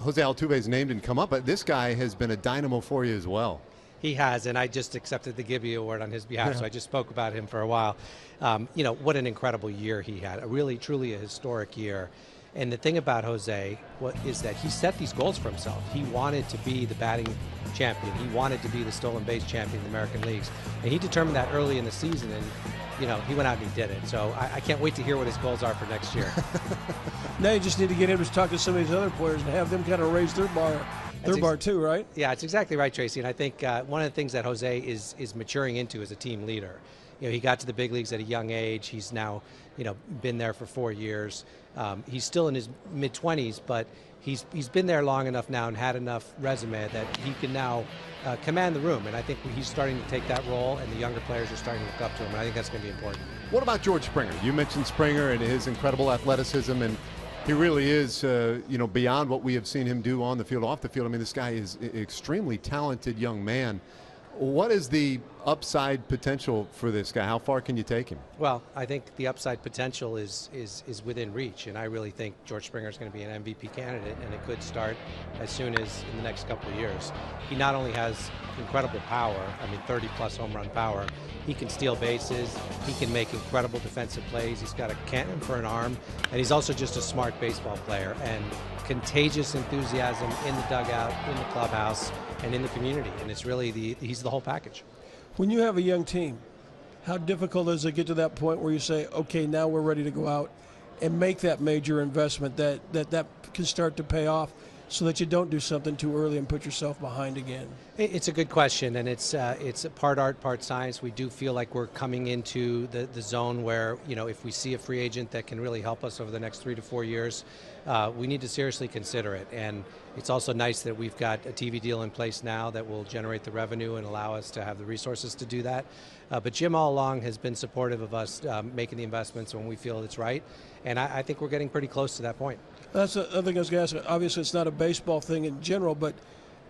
Jose Altuve's name didn't come up, but this guy has been a dynamo for you as well. He has, and I just accepted the Gibby Award on his behalf, so I just spoke about him for a while. What an incredible year he had, truly a historic year. And the thing about Jose is that he set these goals for himself. He wanted to be the batting champion. He wanted to be the stolen base champion in the American Leagues. And he determined that early in the season, and he went out and he did it. So I can't wait to hear what his goals are for next year. Now you just need to get him to talk to some of these other players and have them kind of raise their bar too, right? Yeah, it's exactly right, Tracy. And I think one of the things that Jose is maturing into as a team leader. He got to the big leagues at a young age. He's now, been there for 4 years. He's still in his mid-20s, but he's been there long enough now and had enough resume that he can now command the room. And I think he's starting to take that role, and the younger players are starting to look up to him. And I think that's going to be important. What about George Springer? You mentioned Springer and his incredible athleticism, and he really is, beyond what we have seen him do on the field, off the field. I mean, this guy is an extremely talented young man. What is the upside potential for this guy? How far can you take him? Well, I think the upside potential is within reach, and I really think George Springer is going to be an MVP candidate, and it could start as soon as in the next couple of years. He not only has incredible power, 30-plus home run power, he can steal bases, he can make incredible defensive plays, he's got a cannon for an arm, and he's also just a smart baseball player, and contagious enthusiasm in the dugout, in the clubhouse, and in the community, and it's really he's the whole package. When you have a young team, how difficult is it to get to that point where you say, okay, now we're ready to go out and make that major investment that can start to pay off so that you don't do something too early and put yourself behind again? It's a good question, and it's a part art, part science. We do feel like we're coming into the zone where, if we see a free agent that can really help us over the next 3 to 4 years, we need to seriously consider it. And it's also nice that we've got a TV deal in place now that will generate the revenue and allow us to have the resources to do that. But Jim all along has been supportive of us making the investments when we feel it's right, and I think we're getting pretty close to that point. That's the other thing I was going to ask. Obviously, it's not a baseball thing in general, but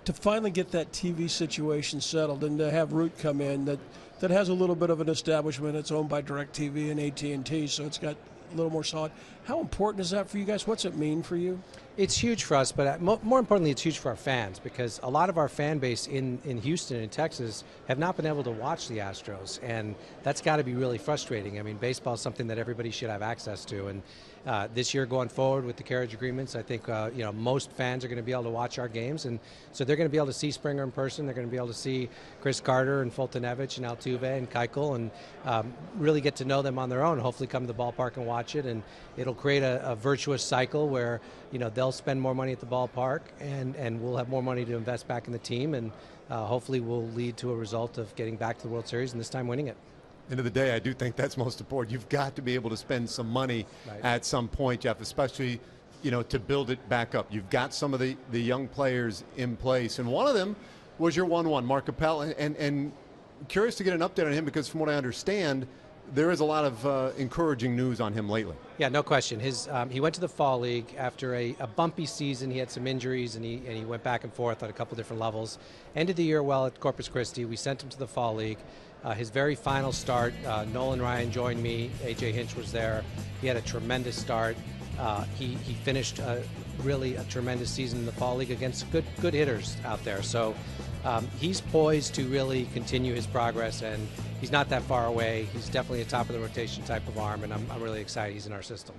to finally get that TV situation settled and to have Root come in that has a little bit of an establishment. It's owned by DirecTV and AT&T, so it's got a little more solid. How important is that for you guys? What's it mean for you? It's huge for us, but more importantly, it's huge for our fans, because a lot of our fan base in Houston and Texas have not been able to watch the Astros, and that's got to be really frustrating. Baseball is something that everybody should have access to, and this year going forward with the carriage agreements, I think most fans are going to be able to watch our games, and so they're going to be able to see Springer in person. They're going to be able to see Chris Carter and Fultonevich and Altuve and Keuchel, and really get to know them on their own. Hopefully, come to the ballpark and watch it, and it'll create a virtuous cycle where they'll spend more money at the ballpark, and we'll have more money to invest back in the team, and hopefully will lead to a result of getting back to the World Series and this time winning it. End of the day, I do think that's most important. You've got to be able to spend some money at some point, Jeff, especially to build it back up. You've got some of the young players in place, and one of them was your 1-1, Mark Appel, and curious to get an update on him, because from what I understand, there is a lot of encouraging news on him lately. Yeah, no question. He went to the Fall League after a bumpy season. He had some injuries, and he went back and forth at a couple different levels. Ended the year well at Corpus Christi. We sent him to the Fall League. His very final start, Nolan Ryan joined me. A.J. Hinch was there. He had a tremendous start. He finished really a tremendous season in the Fall League against good hitters out there. So he's poised to really continue his progress, and he's not that far away. He's definitely a top of the rotation type of arm, and I'm really excited he's in our system.